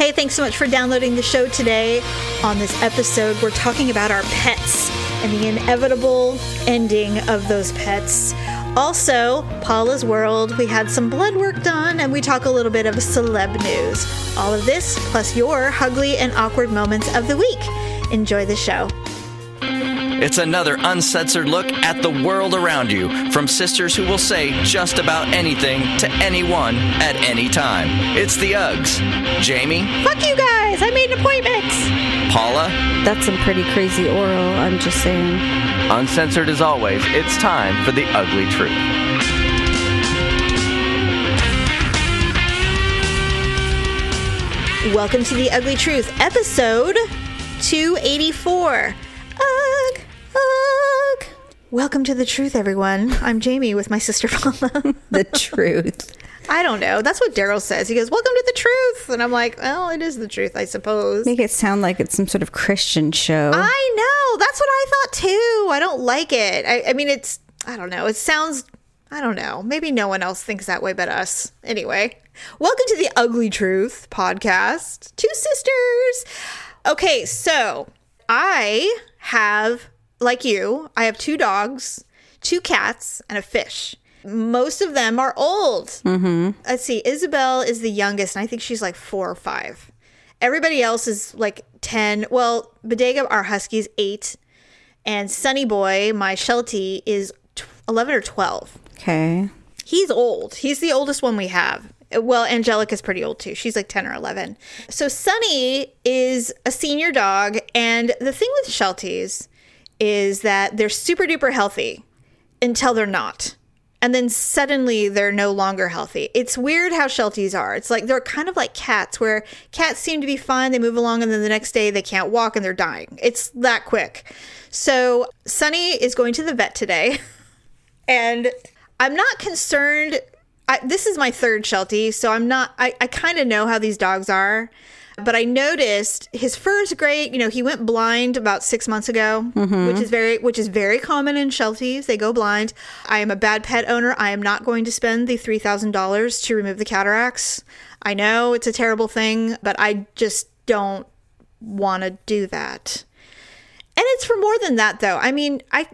Hey, thanks so much for downloading the show today. On this episode, we're talking about our pets and the inevitable ending of those pets. Also, Paula's World, we had some blood work done, and we talk a little bit of celeb news. All of this, plus your H-Ugly and Awkward Moments of the week. Enjoy the show. It's another uncensored look at the world around you, from sisters who will say just about anything to anyone at any time. It's the Uggs. Jamie? Fuck you guys, I made an appointment. Paula? That's some pretty crazy oral, I'm just saying. Uncensored as always, it's time for the ugly truth. Welcome to the Ugly Truth, episode 284. Ugh, ugh. Welcome to the truth, everyone. I'm Jamie with my sister Paula. The truth. I don't know. That's what Daryl says. He goes, welcome to the truth. And I'm like, well, it is the truth, I suppose. Make it sound like it's some sort of Christian show. I know. That's what I thought, too. I don't like it. I mean, I don't know. It sounds, I don't know. Maybe no one else thinks that way but us. Anyway, welcome to the Ugly Truth podcast. Two sisters. Okay, so I have, like you, I have 2 dogs, 2 cats, and a fish. Most of them are old. Mm-hmm. Let's see. Isabel is the youngest, and I think she's like 4 or 5. Everybody else is like 10. Well, Bodega, our husky, is 8. And Sunny Boy, my Sheltie, is 11 or 12. Okay. He's old. He's the oldest one we have. Well, Angelica's pretty old too. She's like 10 or 11. So Sunny is a senior dog. And the thing with Shelties is that they're super duper healthy until they're not. And then suddenly they're no longer healthy. It's weird how Shelties are. It's like they're kind of like cats, where cats seem to be fine. They move along and then the next day they can't walk and they're dying. It's that quick. So Sunny is going to the vet today. And I'm not concerned. This is my 3rd Sheltie, so I'm not, I kind of know how these dogs are. But I noticed his fur is great. You know, he went blind about 6 months ago, which is very common in Shelties. They go blind. I am a bad pet owner. I am not going to spend the $3,000 to remove the cataracts. I know it's a terrible thing, but I just don't want to do that. And it's for more than that, though. I mean, I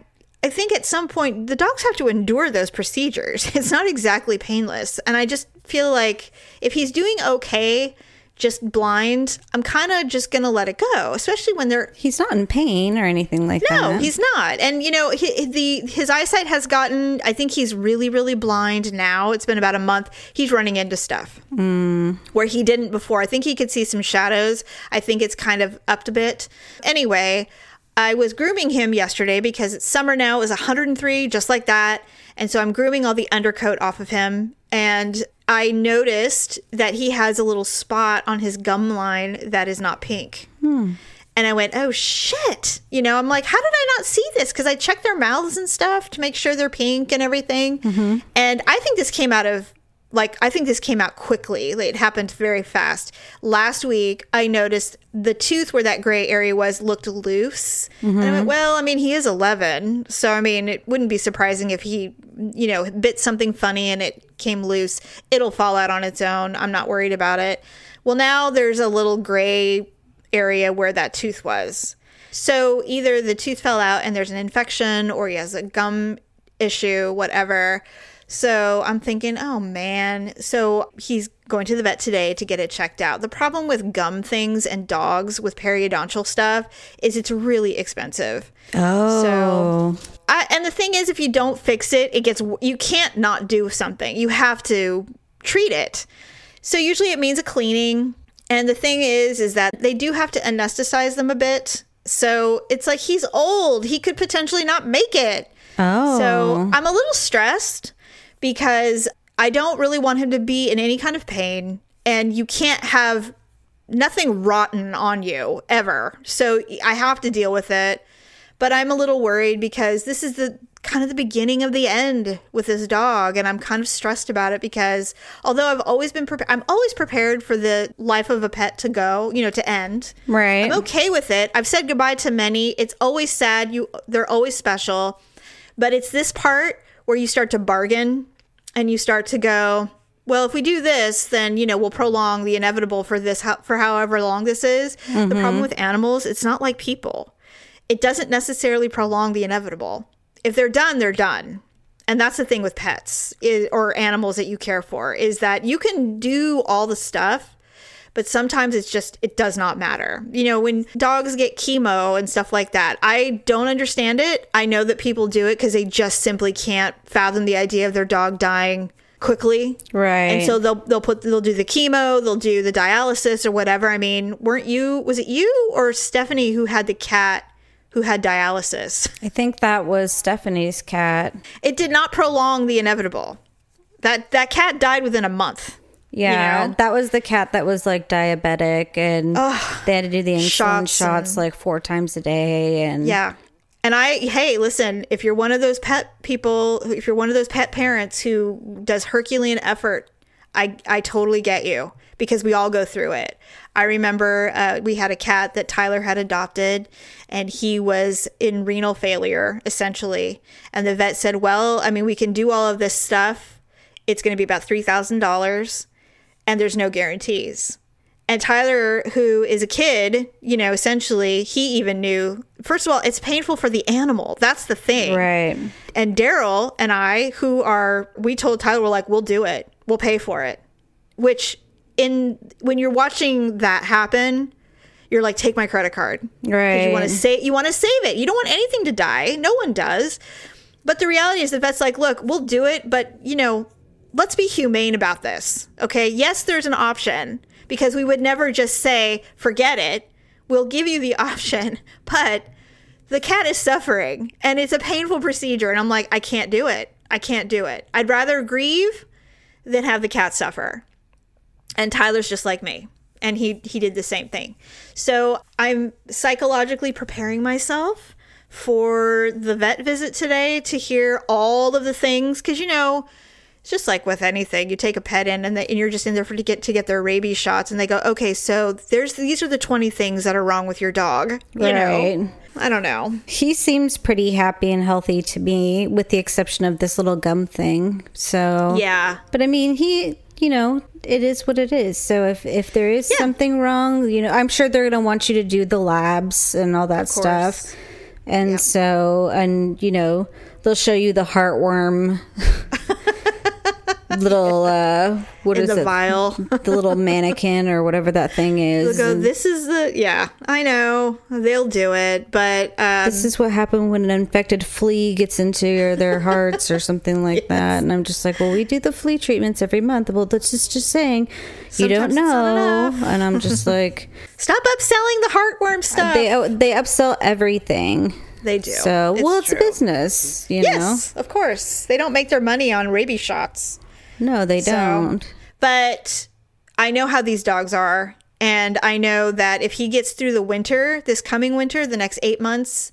think at some point the dogs have to endure those procedures. It's not exactly painless. And I just feel like if he's doing okay, just blind, I'm kind of just going to let it go, especially when He's not in pain or anything like that. No, he's not. And, you know, his eyesight has gotten, I think he's really, really blind now. It's been about a month. He's running into stuff where he didn't before. I think he could see some shadows. I think it's kind of upped a bit. Anyway, I was grooming him yesterday because it's summer now. It was 103, just like that. And so I'm grooming all the undercoat off of him. And I noticed that he has a little spot on his gum line that is not pink. And I went, oh, shit. You know, I'm like, how did I not see this? Because I checked their mouths and stuff to make sure they're pink and everything. Mm-hmm. And I think this came out quickly. Like, it happened very fast. Last week, I noticed the tooth where that gray area looked loose. Mm-hmm. And I went, well, I mean, he is 11. So, I mean, it wouldn't be surprising if he, you know, bit something funny and it came loose. It'll fall out on its own. I'm not worried about it. Well, now there's a little gray area where that tooth was. So either the tooth fell out and there's an infection, or he has a gum issue, whatever. So I'm thinking, oh man. So he's going to the vet today to get it checked out. The problem with gum things and dogs with periodontal stuff is it's really expensive. Oh. So and the thing is, if you don't fix it, you can't not do something. You have to treat it. So usually it means a cleaning. And the thing is that they do have to anesthetize them a bit. So it's like, he's old. He could potentially not make it. Oh. So I'm a little stressed, because I don't really want him to be in any kind of pain, and you can't have nothing rotten on you ever. So I have to deal with it. But I'm a little worried because this is the kind of the beginning of the end with this dog, and I'm kind of stressed about it because although I've always been I'm always prepared for the life of a pet to go, you know, to end. Right. I'm okay with it. I've said goodbye to many. It's always sad. They're always special. But it's this part where you start to bargain and you start to go, well, if we do this, then, we'll prolong the inevitable for for however long this is. The problem with animals, it's not like people. It doesn't necessarily prolong the inevitable. If they're done, they're done. And that's the thing with pets or animals that you care for, is that you can do all the stuff, but sometimes it does not matter. When dogs get chemo and stuff like that, I don't understand it. I know that people do it because they just simply can't fathom the idea of their dog dying quickly. Right. And so they'll do the chemo, they'll do the dialysis or whatever. I mean, was it you or Stephanie who had the cat who had dialysis? I think that was Stephanie's cat. It did not prolong the inevitable. That cat died within a month. Yeah, that was the cat that was like diabetic, and they had to do the insulin shots like 4 times a day. And yeah. And hey, listen, if you're one of those pet people, if you're one of those pet parents who does Herculean effort, I totally get you, because we all go through it. I remember we had a cat that Tyler had adopted, and he was in renal failure, essentially. And the vet said, well, I mean, we can do all of this stuff. It's going to be about $3,000, and there's no guarantees. And Tyler, who is a kid, essentially, he even knew, first of all, it's painful for the animal. That's the thing. Right. And Daryl and I, we told Tyler, we're like, we'll do it. We'll pay for it. Which, when you're watching that happen, you're like, take my credit card. Right. You want to save it. You don't want anything to die. No one does. But the reality is the vet's like, look, we'll do it, but, let's be humane about this. Okay? Yes, there's an option. Because we would never just say, forget it. We'll give you the option. But the cat is suffering. And it's a painful procedure. And I'm like, I can't do it. I can't do it. I'd rather grieve than have the cat suffer. And Tyler's just like me. And he did the same thing. So I'm psychologically preparing myself for the vet visit today to hear all of the things. Because, it's just like with anything, you take a pet in and you're just in there to get their rabies shots, and they go, okay, so these are the 20 things that are wrong with your dog. Right. I don't know. He seems pretty happy and healthy to me, with the exception of this little gum thing. So yeah. But I mean, it is what it is. So if there is something wrong, I'm sure they're going to want you to do the labs and all that stuff. And so, they'll show you the heartworm little what is it, vial, the little mannequin or whatever that thing is. They'll go, this is I know they'll do it, but this is what happened when an infected flea gets into their hearts or something like that. And I'm just like, well, we do the flea treatments every month. Well, that's just saying, sometimes you don't know. And I'm just like, stop upselling the heartworm stuff. They upsell everything. They do. So it's a business, Yes, of course. They don't make their money on rabies shots. No, they don't. But I know how these dogs are. And I know that if he gets through the winter, this coming winter, the next 8 months,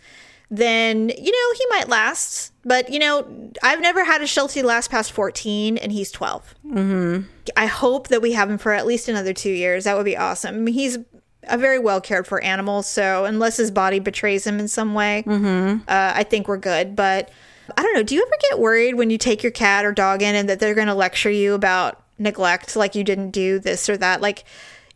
then, he might last. But, I've never had a Sheltie last past 14, and he's 12. Mm-hmm. I hope that we have him for at least another 2 years. That would be awesome. I mean, he's a very well cared for animal. So unless his body betrays him in some way, I think we're good. But I don't know. Do you ever get worried when you take your cat or dog in and that they're going to lecture you about neglect, like you didn't do this or that? Like,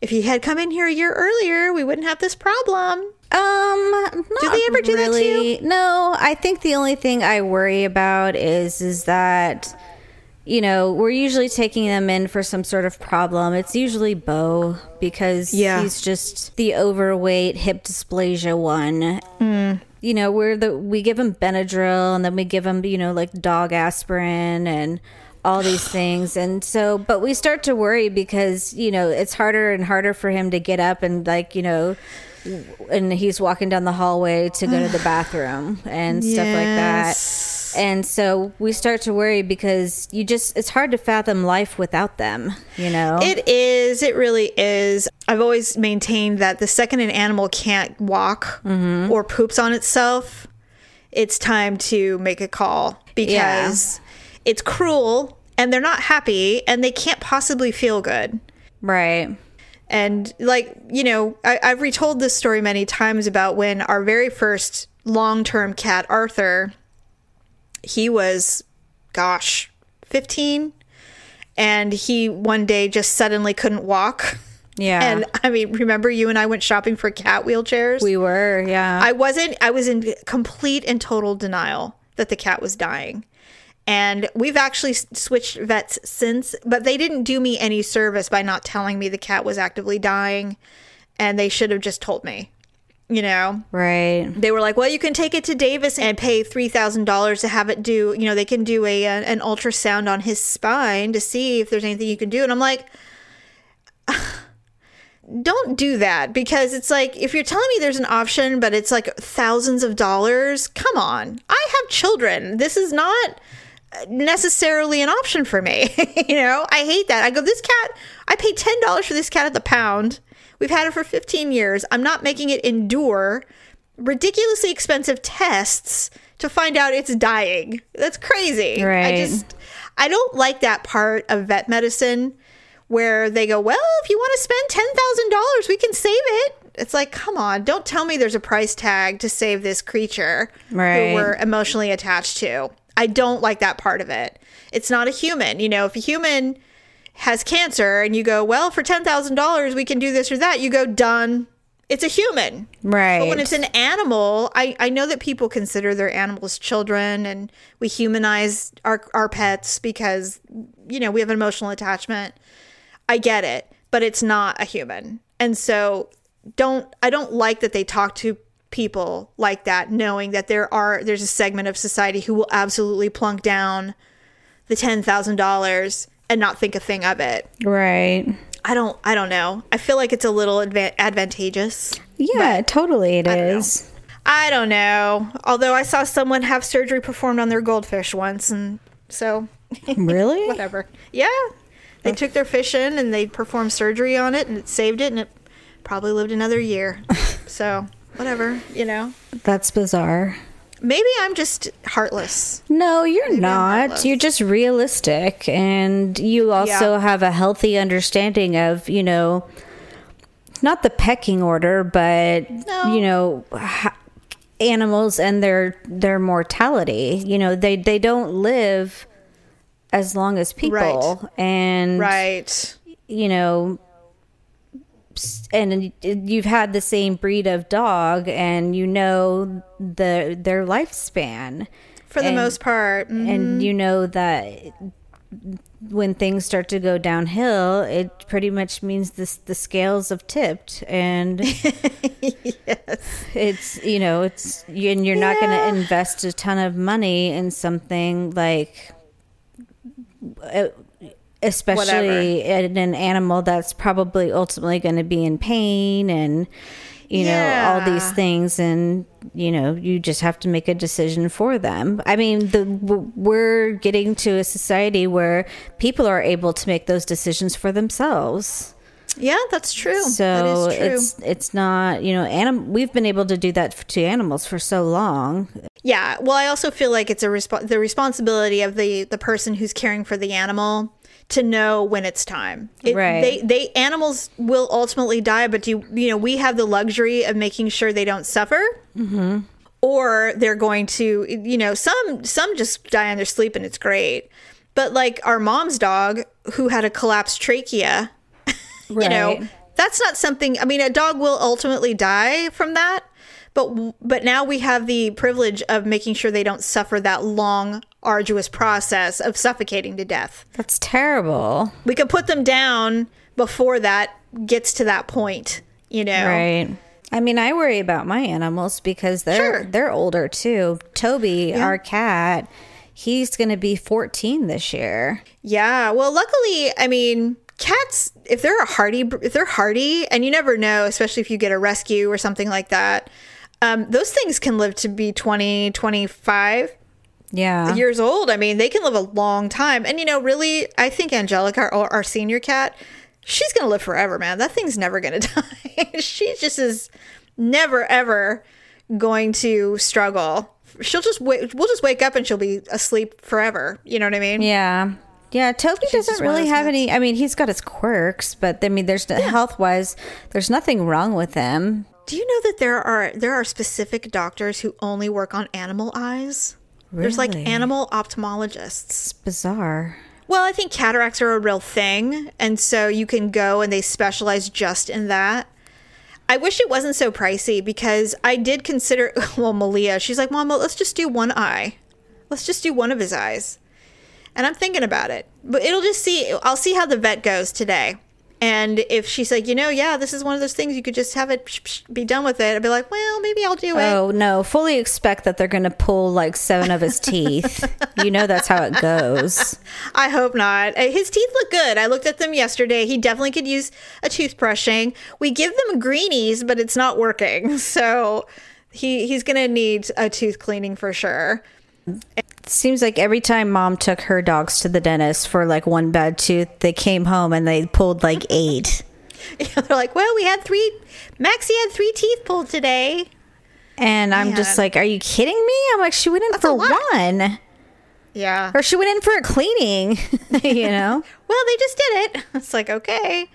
if you had come in here a year earlier, we wouldn't have this problem. Do they ever do that to you? No, I think the only thing I worry about is that, we're usually taking them in for some sort of problem. It's usually Bo, because he's just the overweight hip dysplasia one. We give him Benadryl, and then we give him, like dog aspirin and all these things. And so, but we start to worry because, it's harder and harder for him to get up and and he's walking down the hallway to go to the bathroom and stuff like that. And so we start to worry because it's hard to fathom life without them, It is. It really is. I've always maintained that the second an animal can't walk or poops on itself, it's time to make a call, because it's cruel and they're not happy and they can't possibly feel good. Right. And I've retold this story many times about when our very first long-term cat, Arthur, he was, 15. and he one day just suddenly couldn't walk. Yeah. And I mean, remember you and I went shopping for cat wheelchairs? We were, yeah. I was in complete and total denial that the cat was dying. And we've actually switched vets since, but they didn't do me any service by not telling me the cat was actively dying. And they should have just told me, you know? Right. They were like, well, you can take it to Davis and pay $3,000 to have it do, you know, they can do an ultrasound on his spine to see if there's anything you can do. And I'm like, don't do that, because it's like, if you're telling me there's an option, but it's like thousands of dollars, come on. I have children. This is not necessarily an option for me. You know, I hate that. I go, this cat, I paid $10 for this cat at the pound. We've had it for 15 years. I'm not making it endure ridiculously expensive tests to find out it's dying. That's crazy. Right. I don't like that part of vet medicine where they go, well, if you want to spend $10,000, we can save it. It's like, come on, don't tell me there's a price tag to save this creature who we're emotionally attached to. I don't like that part of it. It's not a human. You know, if a human has cancer and you go, well, for $10,000, we can do this or that, you go, done. It's a human. Right. But when it's an animal, I know that people consider their animals children, and we humanize our pets because, you know, we have an emotional attachment. I get it, but it's not a human. And so I don't like that they talk to people like that, knowing that there's a segment of society who will absolutely plunk down the $10,000 and not think a thing of it. Right. I don't know. I feel like it's a little advantageous. Yeah, totally it is. I don't know. Although I saw someone have surgery performed on their goldfish once, and so really? Whatever. Yeah. They took their fish in and they performed surgery on it, and it saved it, and it probably lived another year. So, whatever, you know. That's bizarre. Maybe I'm just heartless. No, you're not. You're just realistic, and you also have a healthy understanding of, you know, not the pecking order, but, you know, animals and their mortality. You know, they don't live as long as people, and you know, and you've had the same breed of dog, and you know their lifespan for the most part, and you know that when things start to go downhill, it pretty much means the scales have tipped, and it's, you know, and you're not going to invest a ton of money in something like, especially in an animal that's probably ultimately going to be in pain, and you know, all these things, and you know, you just have to make a decision for them. I mean, we're getting to a society where people are able to make those decisions for themselves. Yeah, that's true. So that is true. It's not, you know, we've been able to do that to animals for so long. Yeah. Well, I also feel like it's the responsibility of the person who's caring for the animal to know when it's time. They animals will ultimately die, but you know, we have the luxury of making sure they don't suffer. Mm-hmm. Or they're going to, you know, some just die in their sleep and it's great. But like our mom's dog who had a collapsed trachea, you know, that's not something, I mean, a dog will ultimately die from that, but now we have the privilege of making sure they don't suffer that long, arduous process of suffocating to death. That's terrible. We can put them down before that gets to that point, you know. Right. I mean, I worry about my animals because they're older too. Toby, our cat, he's going to be 14 this year. Yeah. Well, luckily, I mean, cats, if they're hardy, and you never know, especially if you get a rescue or something like that, those things can live to be 20, 25 years old. I mean, they can live a long time. And, you know, really, I think Angelica, our senior cat, she's going to live forever, man. That thing's never going to die. She just is never, ever going to struggle. We'll just wake up and she'll be asleep forever. You know what I mean? Yeah. Yeah, Toby doesn't really have any, I mean, he's got his quirks, but I mean, there's health-wise, there's nothing wrong with him. Do you know that there are specific doctors who only work on animal eyes? Really? There's like animal ophthalmologists. It's bizarre. Well, I think cataracts are a real thing. And so you can go and they specialize just in that. I wish it wasn't so pricey because I did consider, well, Malia, she's like, Mama, let's just do one eye. Let's just do one of his eyes. And I'm thinking about it. But I'll see how the vet goes today. And if she's like, yeah, this is one of those things, you could just have it be done with it. I'd be like, well, maybe I'll do it. Oh, no. Fully expect that they're going to pull like 7 of his teeth. That's how it goes. I hope not. His teeth look good. I looked at them yesterday. He definitely could use a toothbrushing. We give them greenies, but it's not working. So he's going to need a tooth cleaning for sure. Seems like every time Mom took her dogs to the dentist for like one bad tooth, they came home and they pulled like 8. They're like, well, Maxie had 3 teeth pulled today. And I'm just like, are you kidding me? I'm like, she went in for 1. Yeah. Or she went in for a cleaning, Well, they just did it. It's like, okay.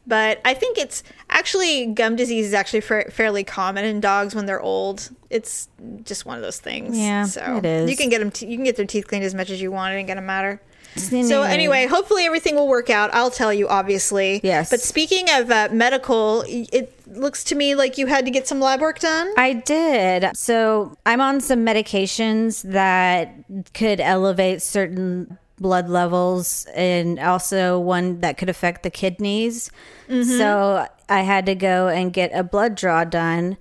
But I think it's actually, gum disease is actually fairly common in dogs when they're old. It's just one of those things. Yeah, so it is. You can get their teeth cleaned as much as you want. It ain't gonna matter. So anyway, hopefully everything will work out. I'll tell you, obviously. Yes. But speaking of medical, it looks to me like you had to get some lab work done. I did. So I'm on some medications that could elevate certain blood levels, and also one that could affect the kidneys. Mm-hmm. So I had to go and get a blood draw done.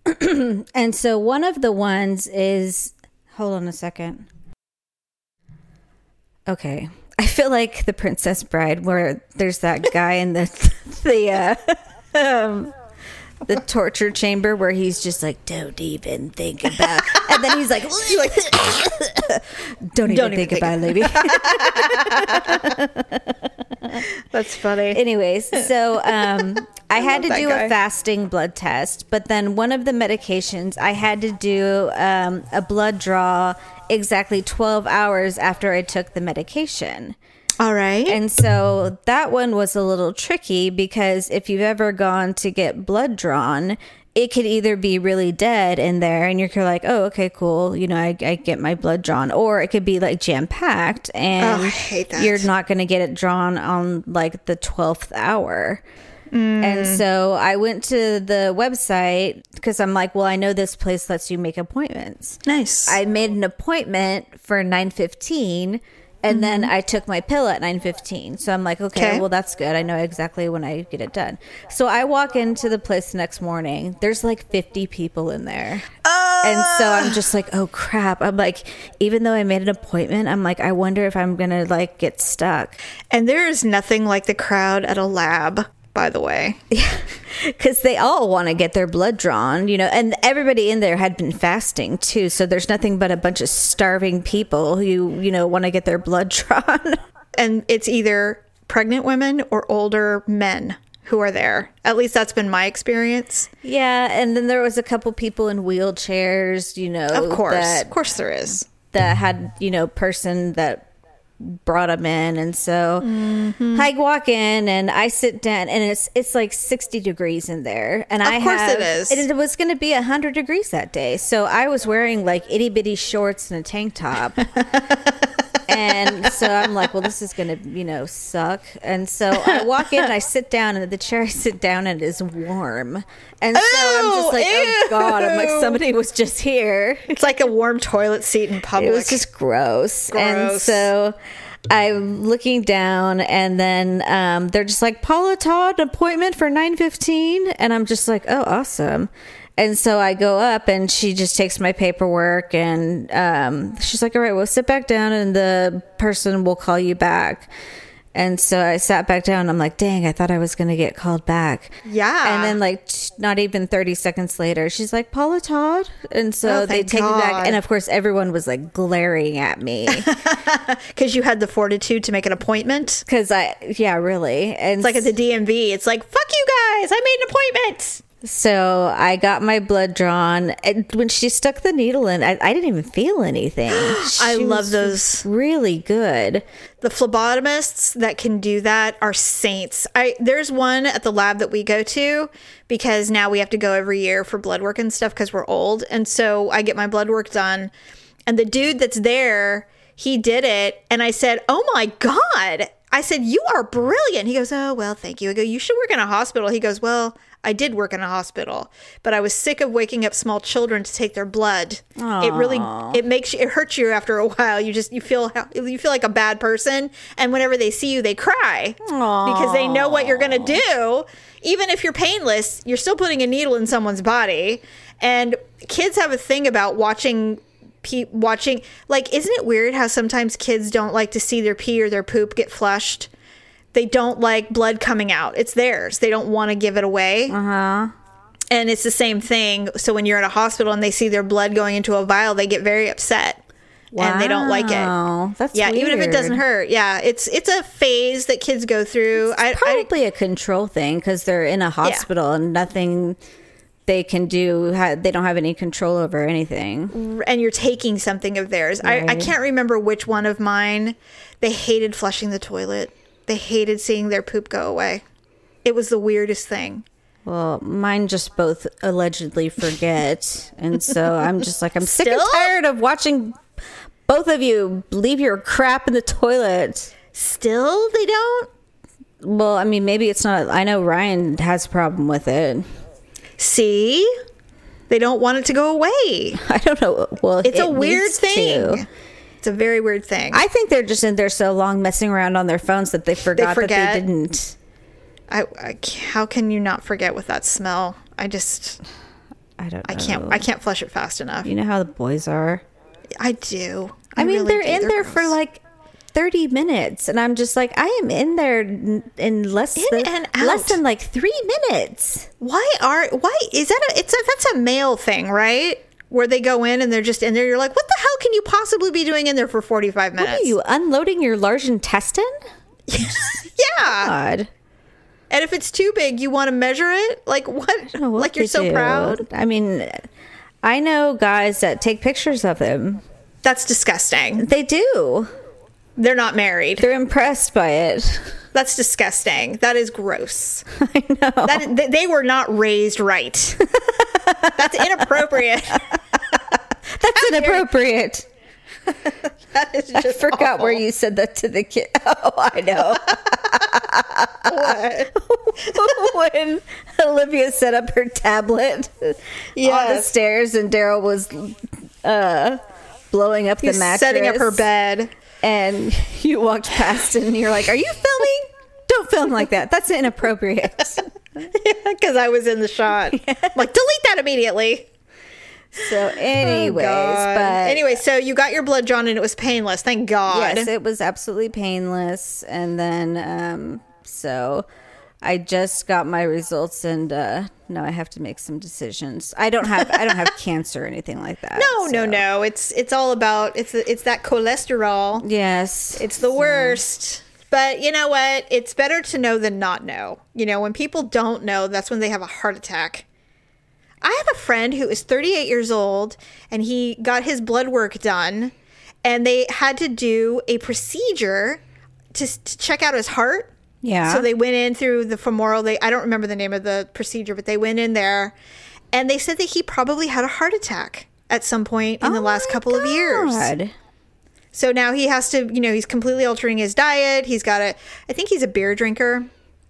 And so one of the ones is, hold on a second. Okay. I feel like the Princess Bride where there's that guy in the torture chamber where he's just like, don't even think about, and then he's like don't even think about it, lady. That's funny. Anyways, so I had to do a fasting blood test, but then one of the medications I had to do a blood draw exactly 12 hours after I took the medication. All right. And so that one was a little tricky because if you've ever gone to get blood drawn, it could either be really dead in there and you're like, oh, okay, cool. I get my blood drawn. Or it could be like jam packed and I hate that. You're not going to get it drawn on like the 12th hour. And so I went to the website because I'm like, well, I know this place lets you make appointments. Nice. I made an appointment for 9:15. And then I took my pill at 9:15. So I'm like, okay, well, that's good. I know exactly when I get it done. So I walk into the place the next morning. There's like 50 people in there. And so I'm just like, oh, crap. I'm like, even though I made an appointment, I'm like, I wonder if I'm going to like get stuck. And there is nothing like the crowd at a lab, by the way. Yeah, because they all want to get their blood drawn, and everybody in there had been fasting too. So there's nothing but a bunch of starving people who, want to get their blood drawn. And it's either pregnant women or older men who are there. At least that's been my experience. Yeah. And then there was a couple people in wheelchairs, Of course there is. That had, person that brought them in. And so I walk in and I sit down and it's like 60 degrees in there. And of course it is. It was going to be 100 degrees that day. So I was wearing like itty bitty shorts and a tank top. And so I'm like, well, this is going to, suck. And so I walk in and I sit down and the chair I sit down in is warm. And so I'm just like, oh God, I'm like, somebody was just here. It's like a warm toilet seat in public. It was just gross. And so I'm looking down and then they're just like, Paula Todd, appointment for 9:15. And I'm just like, oh, awesome. And so I go up and she just takes my paperwork and she's like, all right, well, sit back down and the person will call you back. And so I sat back down. I'm like, dang, I thought I was going to get called back. Yeah. And then like not even 30 seconds later, she's like, Paula Todd. And so they take me back. And of course, everyone was like glaring at me. Because you had the fortitude to make an appointment? Yeah, really. And it's like at the DMV. It's like, fuck you guys. I made an appointment. So I got my blood drawn. And when she stuck the needle in, I didn't even feel anything. I love those. Really good. The phlebotomists that can do that are saints. There's one at the lab that we go to because now we have to go every year for blood work and stuff because we're old. And so I get my blood work done. And the dude that's there, he did it. And I said, oh my God. I said, you are brilliant. He goes, oh, well, thank you. I go, you should work in a hospital. He goes, well, I did work in a hospital, but I was sick of waking up small children to take their blood. Aww. It hurts you after a while. You feel like a bad person. And whenever they see you, they cry. Aww. Because they know what you're going to do. Even if you're painless, you're still putting a needle in someone's body. And kids have a thing about watching, like, isn't it weird how sometimes kids don't like to see their pee or their poop get flushed? They don't like blood coming out. It's theirs. They don't want to give it away. Uh-huh. And it's the same thing. So when you're in a hospital and they see their blood going into a vial, they get very upset. Wow. And they don't like it. That's weird. Even if it doesn't hurt. Yeah, it's a phase that kids go through. It's probably a control thing because they're in a hospital and nothing they can do. They don't have any control over anything. And you're taking something of theirs. Right. I can't remember which one of mine. They hated flushing the toilet. They hated seeing their poop go away. It was the weirdest thing. Well, mine just both allegedly forget. And so I'm just like, I'm sick and tired of watching both of you leave your crap in the toilet. Still, they don't? Well, I mean, maybe it's not. I know Ryan has a problem with it. See? They don't want it to go away. I don't know. Well, it's a weird thing. It's a very weird thing. I think they're just in there so long messing around on their phones that they forgot that they didn't. How can you not forget with that smell? I don't know. I can't flush it fast enough. You know how the boys are? I do. I mean, they're in there for like 30 minutes. And I'm just like, I am in there in less than like 3 minutes. Why is that? That's a male thing, right? Where they go in and they're just in there. You're like, what the hell can you possibly be doing in there for 45 minutes? What are you, unloading your large intestine? Yeah. God. And if it's too big, you want to measure it? Like what? Like you're so proud? I mean, I know guys that take pictures of them. That's disgusting. They do. They're not married. They're impressed by it. That's disgusting. That is gross. I know. They were not raised right. That's inappropriate. That's inappropriate. That is just I forgot awful. where you said that to the kid. Oh, I know. What? When Olivia set up her tablet on the stairs and Daryl was blowing up the mattress. Setting up her bed. And you walked past and you're like, are you filming? Don't film like that. That's inappropriate. Because I was in the shot. I'm like, delete that immediately. So anyway, so you got your blood drawn and it was painless. Thank God. Yes, it was absolutely painless. And then, so I just got my results and now I have to make some decisions. I don't have cancer or anything like that. No. It's all about, it's that cholesterol. Yes. It's the worst. But you know what? It's better to know than not know. You know, when people don't know, that's when they have a heart attack. I have a friend who is 38 years old and he got his blood work done and they had to do a procedure to check out his heart. Yeah. So they went in through the femoral. I don't remember the name of the procedure, but they went in there and they said that he probably had a heart attack at some point in the last couple of years. So now he has to, he's completely altering his diet. I think he's a beer drinker.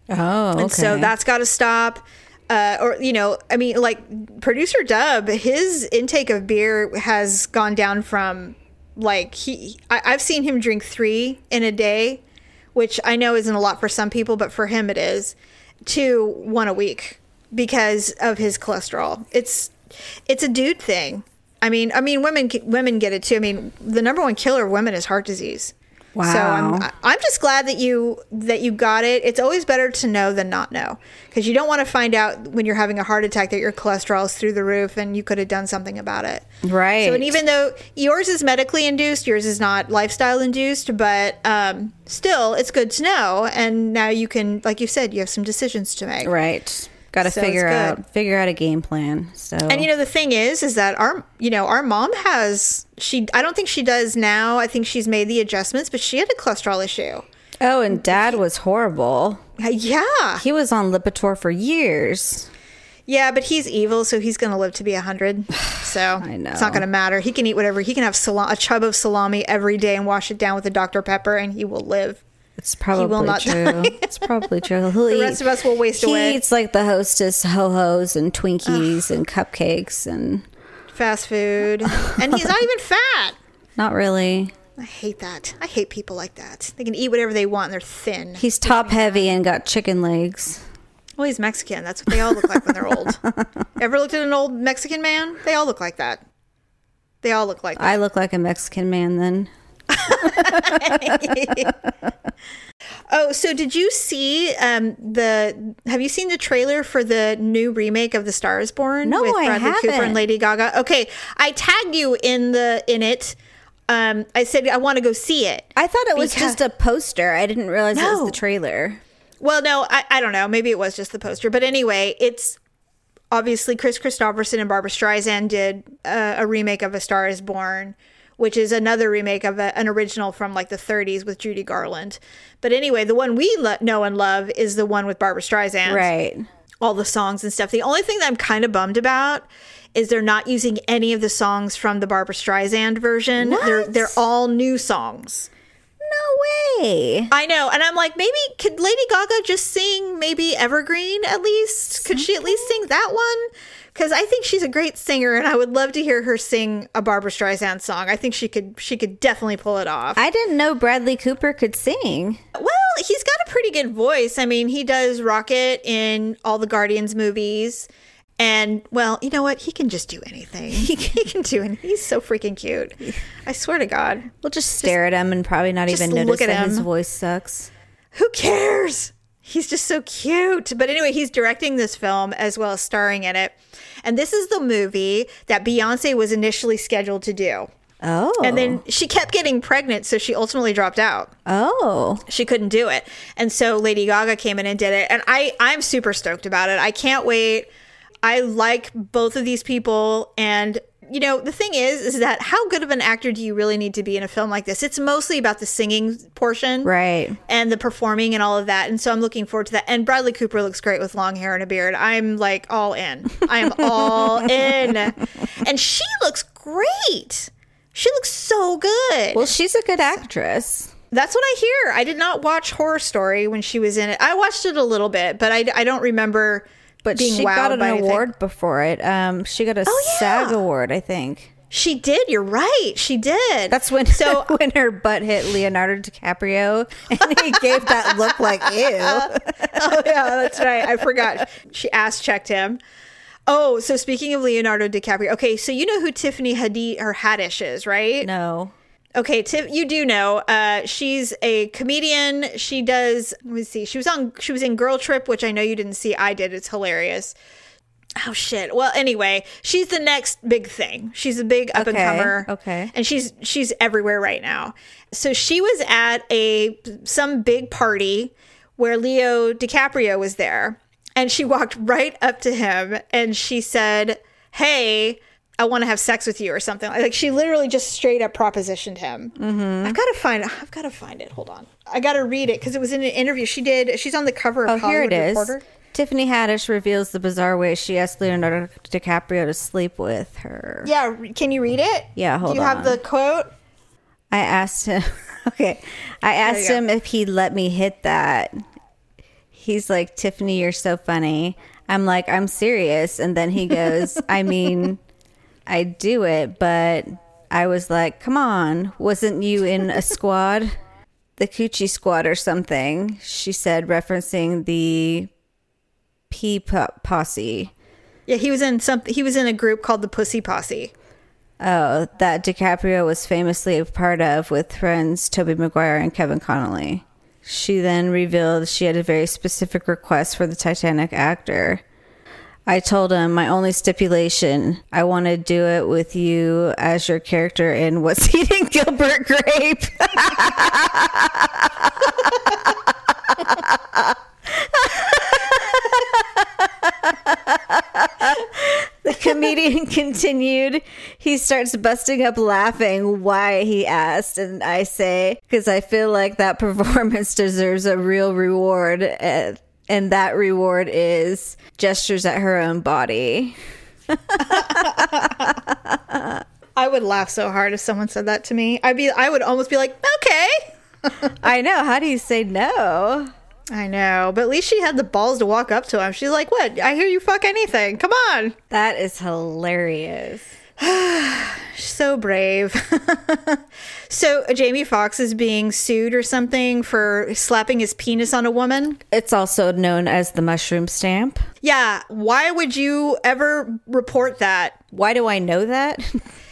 Oh, okay. And so that's got to stop. Producer Dub, his intake of beer has gone down from I've seen him drink 3 in a day, which I know isn't a lot for some people, but for him it is, to 1 a week because of his cholesterol. It's a dude thing. I mean, women get it too. I mean, the number one killer of women is heart disease. Wow. So I'm just glad that you got it. It's always better to know than not know, because you don't want to find out when you're having a heart attack that your cholesterol is through the roof and you could have done something about it. Right. So, and even though yours is medically induced, yours is not lifestyle induced, but still, it's good to know. And now you can, like you said, you have some decisions to make. Right. Got to figure out a game plan. So, and the thing is that our mom has, I don't think she does now. I think she's made the adjustments, but she had a cholesterol issue. Oh, and Dad was horrible. Yeah. He was on Lipitor for years. Yeah, but he's evil, so he's going to live to be 100. so I know. It's not going to matter. He can eat whatever. He can have a chub of salami every day and wash it down with a Dr. Pepper, and he will live. It's probably true. It's probably true. The rest of us will waste away. He eats like the Hostess Ho-Hos and Twinkies and cupcakes and fast food. And he's not even fat. Not really. I hate that. I hate people like that. They can eat whatever they want and they're thin. He's top heavy and got chicken legs. Well, he's Mexican. That's what they all look like when they're old. Ever looked at an old Mexican man? They all look like that. They all look like that. I look like a Mexican man then. Oh, so did you see have you seen the trailer for the new remake of The Star is Born? No, with I Bradley Cooper haven't. and Lady Gaga? Okay, I tagged you in it. I said I want to go see it. I thought it was just a poster. I didn't realize it was the trailer. Well, no, I don't know. Maybe it was just the poster. But anyway, it's obviously Chris Christopherson and Barbra Streisand did a remake of A Star is Born, which is another remake of an original from like the 30s with Judy Garland. But anyway, the one we know and love is the one with Barbra Streisand. Right. All the songs and stuff. The only thing that I'm kind of bummed about is they're not using any of the songs from the Barbra Streisand version. What? They're all new songs. No way. I know. And I'm like, maybe could Lady Gaga just sing maybe Evergreen at least? Could she at least sing that one? Because I think she's a great singer and I would love to hear her sing a Barbra Streisand song. I think she could definitely pull it off. I didn't know Bradley Cooper could sing. Well, he's got a pretty good voice. I mean, he does Rocket in all the Guardians movies. And, well, you know what? He can just do anything. He can do anything. He's so freaking cute. I swear to God. We'll just stare at him and probably not even notice that his voice sucks. Who cares? He's just so cute. But anyway, he's directing this film as well as starring in it. And this is the movie that Beyonce was initially scheduled to do. Oh. And then she kept getting pregnant, so she ultimately dropped out. Oh. She couldn't do it. And so Lady Gaga came in and did it. And I'm super stoked about it. I can't wait. I like both of these people. And, you know, the thing is that how good of an actor do you really need to be in a film like this? It's mostly about the singing portion. Right. And the performing and all of that. And so I'm looking forward to that. And Bradley Cooper looks great with long hair and a beard. I'm like all in. I am all in. And she looks great. She looks so good. Well, she's a good actress. That's what I hear. I did not watch Horror Story when she was in it. I watched it a little bit, but I don't remember. But she got an award before it. She got a SAG award, I think. She did. You're right. She did. That's when when her butt hit Leonardo DiCaprio, and he gave that look like ew. Oh yeah, that's right. I forgot. She ass checked him. Oh, so speaking of Leonardo DiCaprio, okay, so you know who Tiffany Haddish is, right? No. Okay, you do know. She's a comedian. She does. Let me see. She was in Girl Trip, which I know you didn't see. I did. It's hilarious. Oh shit. Well, anyway, she's the next big thing. She's a big up and comer. Okay. And she's everywhere right now. So she was at some big party where Leo DiCaprio was there, and she walked right up to him and she said, "Hey, I want to have sex with you," or something. Like she literally just straight up propositioned him. Mm-hmm. I've got to find it. Hold on. I got to read it because it was in an interview she did. She's on the cover of Hollywood Reporter. Tiffany Haddish reveals the bizarre way she asked Leonardo DiCaprio to sleep with her. Yeah. Can you read it? Yeah. Hold on. Do you have the quote? I asked him. Okay. I asked him if he'd let me hit that. He's like, "Tiffany, you're so funny." I'm like, "I'm serious." And then he goes, "I mean, I do it, but I was like, come on, wasn't you in a squad? The Coochie Squad or something," she said, referencing the P Posse. Yeah, he was in a group called the Pussy Posse. Oh, that DiCaprio was famously a part of with friends Tobey Maguire and Kevin Connolly. She then revealed she had a very specific request for the Titanic actor. "I told him my only stipulation, I want to do it with you as your character in What's Eating Gilbert Grape." The comedian continued. He starts busting up laughing. Why, he asked. And I say, because I feel like that performance deserves a real reward. And that reward is gestures at her own body. I would laugh so hard if someone said that to me. I would almost be like, okay. I know. How do you say no? I know, but at least she had the balls to walk up to him. She's like, what? I hear you fuck anything. Come on. That is hilarious. So brave. So Jamie Foxx is being sued or something for slapping his penis on a woman. It's also known as the mushroom stamp. Yeah. Why would you ever report that? Why do I know that?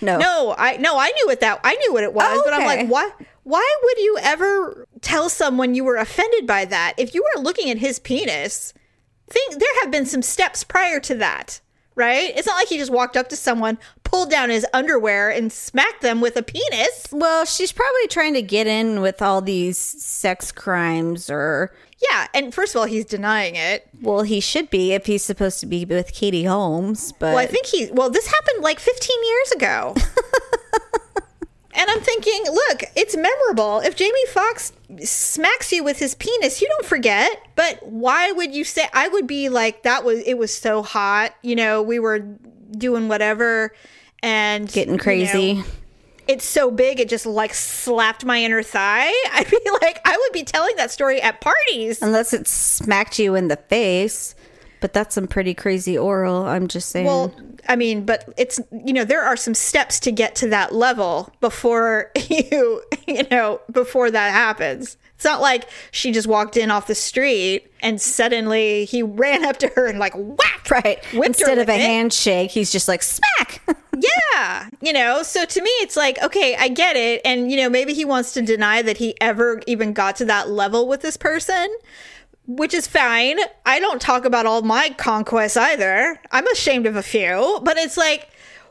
No, I knew I knew what it was, Oh, but I'm okay. like, why would you ever tell someone you were offended by that? If you were looking at his penis, there have been some steps prior to that, right? It's not like he just walked up to someone, pulled down his underwear, and smacked them with a penis. Well, she's probably trying to get in with all these sex crimes or... Yeah, and first of all, he's denying it. Well, he should be if he's supposed to be with Katie Holmes, but... Well, I think this happened like 15 years ago. And I'm thinking, look, it's memorable. If Jamie Foxx smacks you with his penis, you don't forget. But why would you say... I would be like, it was so hot. You know, we were doing whatever and... Getting crazy. You know, it's so big, it just like slapped my inner thigh. I'd be like, I would be telling that story at parties. Unless it smacked you in the face. But that's some pretty crazy oral, I'm just saying. Well, I mean, but it's, there are some steps to get to that level before before that happens. It's not like she just walked in off the street and suddenly he ran up to her and like whack. Right. Instead of a it. handshake, he's just like smack. Yeah. So to me, it's like, okay, I get it. And, maybe he wants to deny that he ever even got to that level with this person, which is fine. I don't talk about all my conquests either. I'm ashamed of a few, but it's like,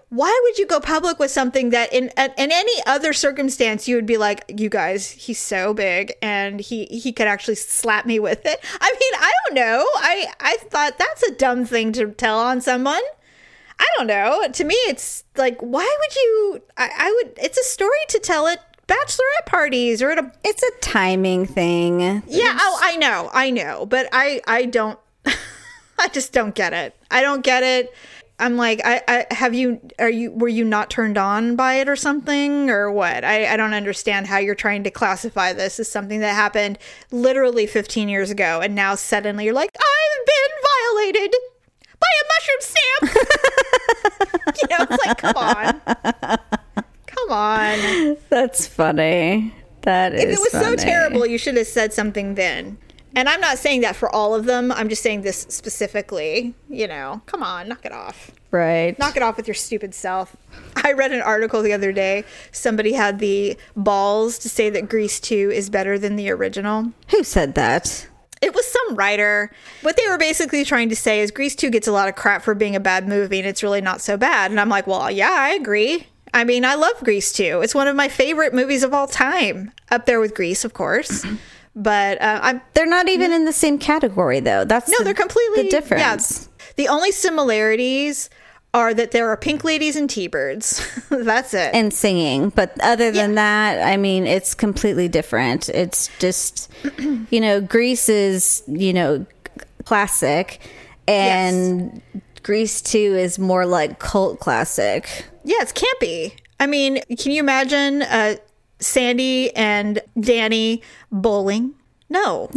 why would you go public with something that in any other circumstance you would be like, you guys, he's so big and he could actually slap me with it? I mean, I don't know. I thought that's a dumb thing to tell on someone. I don't know. To me, it's like, why would you? It's a story to tell at bachelorette parties or It's a timing thing. Yeah. Oh, I know. But I don't. I just don't get it. I don't get it. I'm like, were you not turned on by it or something or what? I don't understand how you're trying to classify this as something that happened literally 15 years ago. And now suddenly you're like, I've been violated by a mushroom stamp. It's like, come on. Come on. That's funny. That is If it was funny. so terrible, you should have said something then. And I'm not saying that for all of them. I'm just saying this specifically. Come on, knock it off. Right. Knock it off with your stupid self. I read an article the other day. Somebody had the balls to say that Grease 2 is better than the original. Who said that? It was some writer. What they were basically trying to say is Grease 2 gets a lot of crap for being a bad movie, and it's really not so bad. And I'm like, well, yeah, I agree. I mean, I love Grease 2. It's one of my favorite movies of all time. Up there with Grease, of course. But they're not even in the same category, though. They're completely the difference. Yeah, the only similarities are that there are pink ladies and T-birds. That's it. And singing. But other than that, I mean, it's completely different. It's just, Grease is, classic. And Grease 2 is more like cult classic. Yeah, it's campy. I mean, can you imagine Sandy and Danny bowling? No.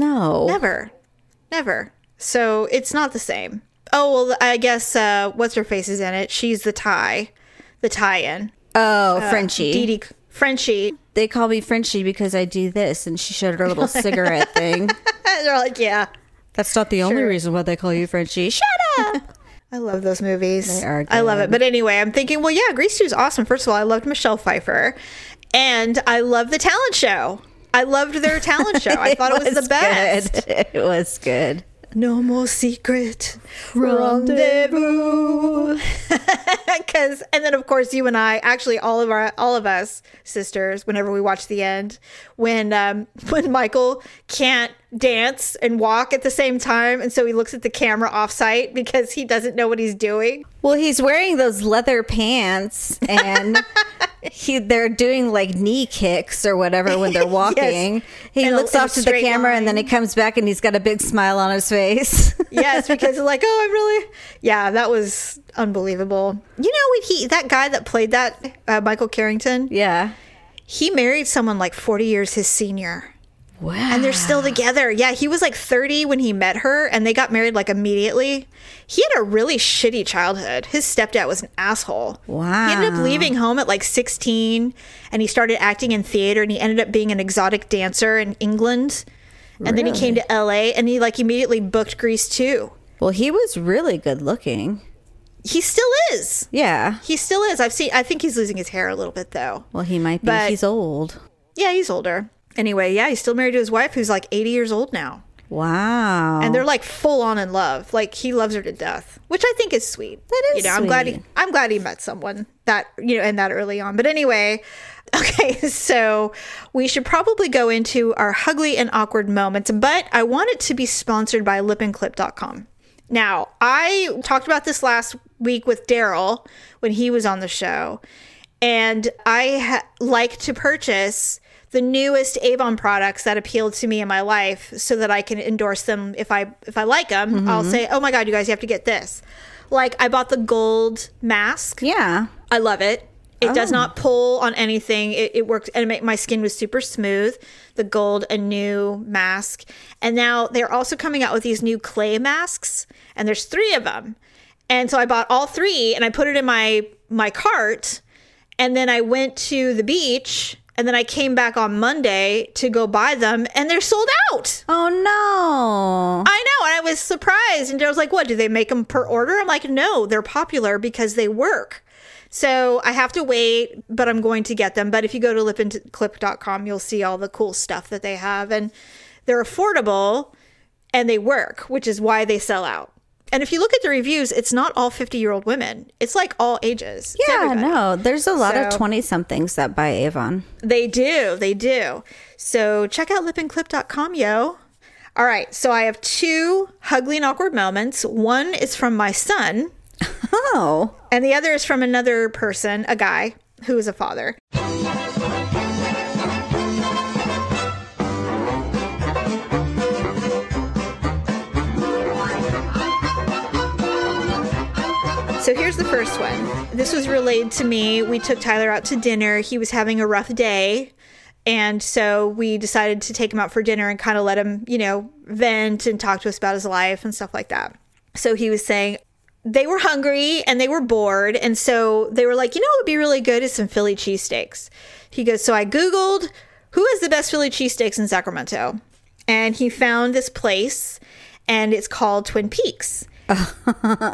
Never. So it's not the same. Oh, well, I guess what's her face is in it. She's the tie-in. Oh, Frenchie. Dee Dee Frenchie. They call me Frenchie because I do this, and she showed her little cigarette thing. They're like, yeah. That's not the only reason why they call you Frenchie. Shut up! I love those movies. They are good. I love it. But anyway, I'm thinking, well, yeah, Grease 2 is awesome. First of all, I loved Michelle Pfeiffer, and I love the talent show. I loved their talent show. I thought it was the best. Good. It was good. No more secret rendezvous. And then of course you and I, actually all of us sisters, whenever we watch the end, when Michael can't dance and walk at the same time, and so he looks at the camera off-site because he doesn't know what he's doing. Well, he's wearing those leather pants, and they're doing like knee kicks or whatever when they're walking. Yes. He looks off to the camera and then he comes back and he's got a big smile on his face. Yes, because like, oh, I'm really, yeah, that was unbelievable. You know, that guy that played that, Michael Carrington. Yeah. He married someone like 40 years his senior. Wow. And they're still together. Yeah, he was like 30 when he met her, and they got married like immediately. He had a really shitty childhood. His stepdad was an asshole. Wow. He ended up leaving home at like 16, and he started acting in theater, and he ended up being an exotic dancer in England. And then he came to LA, and he like immediately booked Grease 2. Well, he was really good looking. He still is. Yeah. He still is. I think he's losing his hair a little bit, though. Well, he might be. But he's old. Yeah, he's older. Anyway, yeah, he's still married to his wife, who's like 80 years old now. Wow. And they're like full on in love. Like he loves her to death, which I think is sweet. That is sweet. I'm glad he met someone that, and that early on. But anyway, okay, so we should probably go into our H-Uglee and Awkward Moments, but I want it to be sponsored by lipandclip.com. Now, I talked about this last week with Daryl when he was on the show, and I like to purchase the newest Avon products that appealed to me in my life so that I can endorse them. If I like them, mm-hmm. I'll say, oh my God, you guys, you have to get this. Like I bought the gold mask. Yeah. I love it. It does not pull on anything. It works, and my skin was super smooth. The gold, a new mask. And now they're also coming out with these new clay masks, and there's 3 of them. And so I bought all 3, and I put it in my cart, and then I went to the beach. And then I came back on Monday to go buy them, and they're sold out. Oh, no. I know. And I was surprised. And Daryl's like, what, do they make them per order? I'm like, no, they're popular because they work. So I have to wait, but I'm going to get them. But if you go to lipandclip.com, you'll see all the cool stuff that they have. And they're affordable, and they work, which is why they sell out. And if you look at the reviews, it's not all 50-year-old women. It's like all ages. Yeah, no. There's a lot of 20-somethings that buy Avon. They do. They do. So check out lipandclip.com, yo. All right. So I have 2 H-Uglee and Awkward Moments. One is from my son. Oh. And the other is from another person, a guy, who is a father. So here's the first one. This was relayed to me. We took Tyler out to dinner. He was having a rough day. And so we decided to take him out for dinner and kind of let him, vent and talk to us about his life and stuff like that. So he was saying they were hungry and they were bored. And so they were like, what would be really good is some Philly cheesesteaks. He goes, so I Googled who has the best Philly cheesesteaks in Sacramento. And he found this place, and it's called Twin Peaks.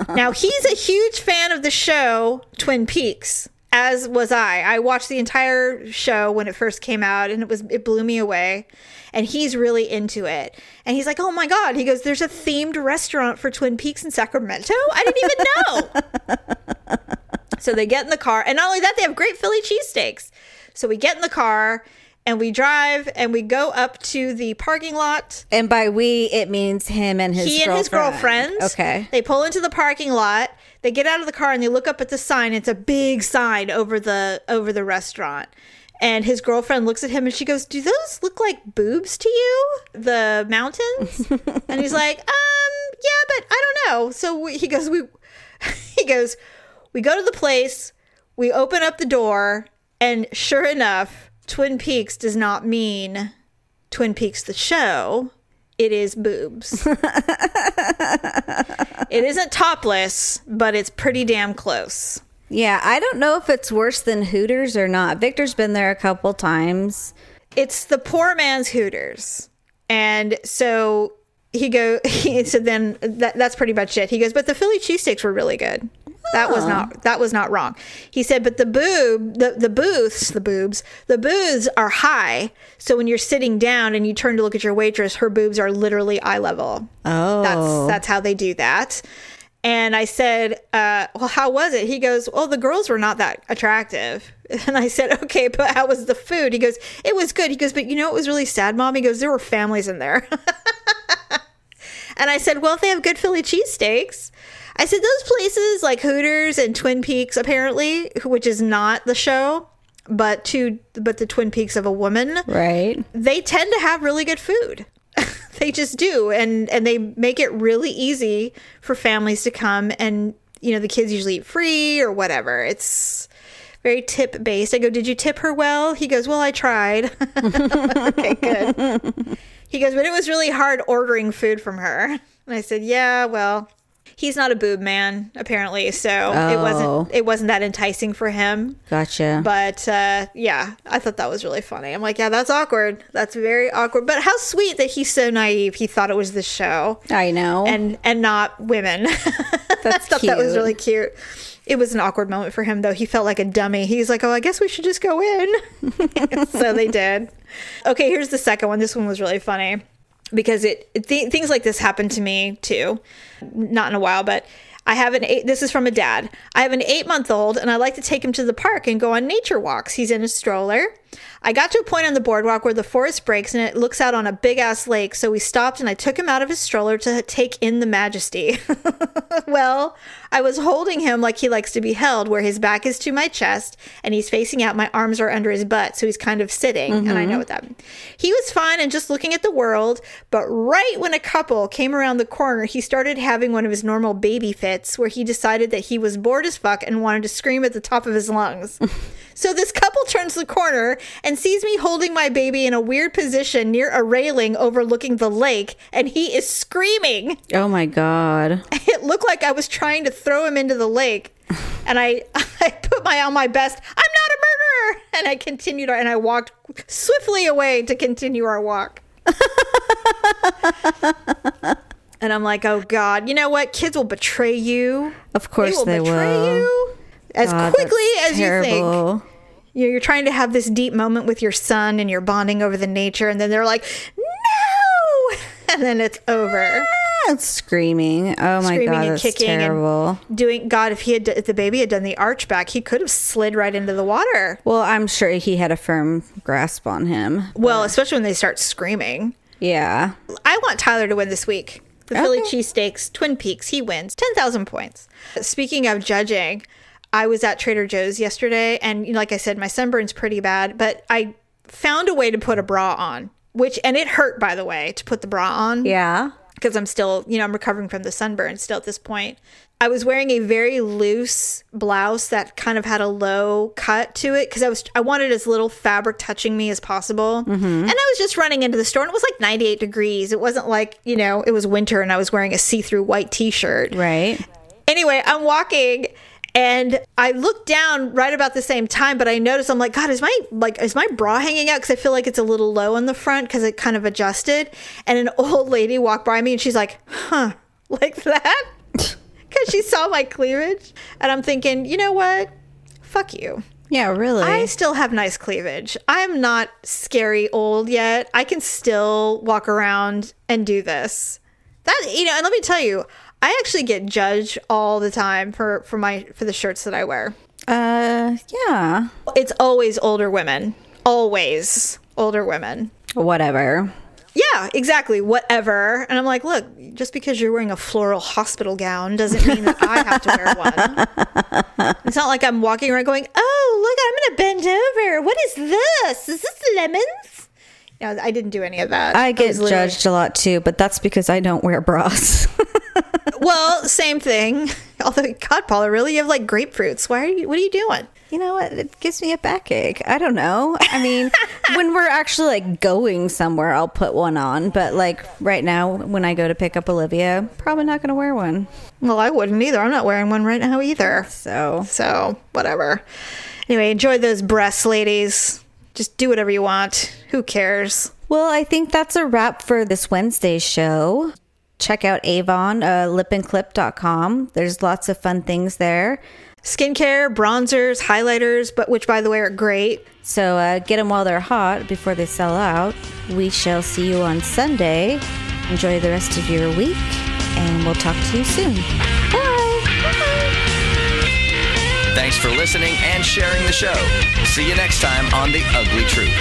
Now, he's a huge fan of the show Twin Peaks, as was I. I watched the entire show when it first came out, and it blew me away. And he's really into it. And he's like, oh my God. He goes, there's a themed restaurant for Twin Peaks in Sacramento? I didn't even know. So they get in the car. And not only that, they have great Philly cheesesteaks. So we get in the car, and we drive, and we go up to the parking lot. And by we, it means him and his girlfriend. He and his girlfriend. Okay. They pull into the parking lot. They get out of the car, and they look up at the sign. It's a big sign over the restaurant. And his girlfriend looks at him, and she goes, do those look like boobs to you? The mountains? And he's like, yeah, but I don't know. So he goes, we go to the place. We open up the door, and sure enough, Twin Peaks does not mean Twin Peaks the show. It is boobs. It isn't topless, but it's pretty damn close. Yeah, I don't know if it's worse than Hooters or not. Victor's been there a couple times. It's the poor man's Hooters. And so so then that's pretty much it. He goes, but the Philly cheesesteaks were really good. That was not wrong. He said, but the booths are high. So when you're sitting down and you turn to look at your waitress, her boobs are literally eye level. Oh, that's how they do that. And I said, well, how was it? He goes, well, the girls were not that attractive. And I said, okay, but how was the food? He goes, it was good. He goes, but it was really sad, Mom. He goes, there were families in there. And I said, well, if they have good Philly cheesesteaks. I said, those places like Hooters and Twin Peaks, apparently, which is not the show, but the Twin Peaks of a woman. Right. They tend to have really good food. They just do. And they make it really easy for families to come, and, you know, the kids usually eat free or whatever. It's very tip based. I go, did you tip her well? He goes, well, I tried. Okay, good. He goes, but it was really hard ordering food from her. And I said, yeah, well, he's not a boob man, apparently, so it wasn't that enticing for him. Gotcha. But yeah, I thought that was really funny. I'm like, yeah, that's awkward. That's very awkward. But how sweet that he's so naive. He thought it was the show. I know. And not women. That's I thought cute. that was really cute. It was an awkward moment for him, though. He felt like a dummy. He's like, oh, I guess we should just go in. So they did. Okay, here's the second one. This one was really funny, because things like this happen to me too. Not in a while, but I have this is from a dad. I have an 8-month-old, and I like to take him to the park and go on nature walks. He's in a stroller. I got to a point on the boardwalk where the forest breaks and it looks out on a big ass lake. So we stopped and I took him out of his stroller to take in the majesty. Well, I was holding him like he likes to be held, where his back is to my chest and he's facing out. My arms are under his butt. So he's kind of sitting, and I know what that means. He was fine and just looking at the world. But right when a couple came around the corner, he started having one of his normal baby fits where he decided that he was bored as fuck and wanted to scream at the top of his lungs. So this couple turns the corner and sees me holding my baby in a weird position near a railing overlooking the lake, and he is screaming. Oh my God. It looked like I was trying to throw him into the lake, and I put on my best, I'm not a murderer, and I continued, and I walked swiftly away to continue our walk. And I'm like, oh God, you know what? Kids will betray you. Of course they will. Betray you as quickly as terrible. You think. You're trying to have this deep moment with your son and you're bonding over the nature, and then they're like, no! And then it's over. Screaming. Oh my God, and that's kicking terrible. And God, if the baby had done the arch back, he could have slid right into the water. Well, I'm sure he had a firm grasp on him. Well, especially when they start screaming. Yeah. I want Tyler to win this week. The Philly cheesesteaks, Twin Peaks, he wins 10,000 points. Speaking of judging, I was at Trader Joe's yesterday, and like I said, my sunburn's pretty bad, but I found a way to put a bra on, and it hurt, by the way, to put the bra on. Yeah. Because I'm still, I'm recovering from the sunburn still at this point. I was wearing a very loose blouse that kind of had a low cut to it, because I wanted as little fabric touching me as possible. Mm-hmm. And I was just running into the store, and it was like 98 degrees. It wasn't like, it was winter and I was wearing a see-through white t-shirt. Right. Anyway, I'm walking, and I looked down right about the same time, but I noticed, I'm like, God, is my bra hanging out? Because I feel like it's a little low in the front because it kind of adjusted. And an old lady walked by me, and she's like, huh, like that? Because she saw my cleavage. And I'm thinking, you know what? Fuck you. Yeah, really. I still have nice cleavage. I'm not scary old yet. I can still walk around and do this. And let me tell you, I actually get judged all the time for the shirts that I wear. Yeah. It's always older women. Always older women. Whatever. Yeah, exactly. Whatever. And I'm like, look, just because you're wearing a floral hospital gown doesn't mean that I have to wear one. It's not like I'm walking around going, oh, look, I'm going to bend over. What is this? Is this lemons? No, I didn't do any of that. I get judged a lot too, but that's because I don't wear bras. Well, same thing. Although, God, Paula, really? You have like grapefruits. What are you doing? You know what? It gives me a backache. I don't know. I mean, when we're actually like going somewhere, I'll put one on. But like right now, when I go to pick up Olivia, probably not going to wear one. Well, I wouldn't either. I'm not wearing one right now either. So whatever. Anyway, enjoy those breasts, ladies. Just do whatever you want. Who cares? Well, I think that's a wrap for this Wednesday's show. Check out Avon, lipandclip.com. There's lots of fun things there. Skincare, bronzers, highlighters, which, by the way, are great. So get them while they're hot before they sell out. We shall see you on Sunday. Enjoy the rest of your week, and we'll talk to you soon. Bye! Thanks for listening and sharing the show. See you next time on The Ugly Truth.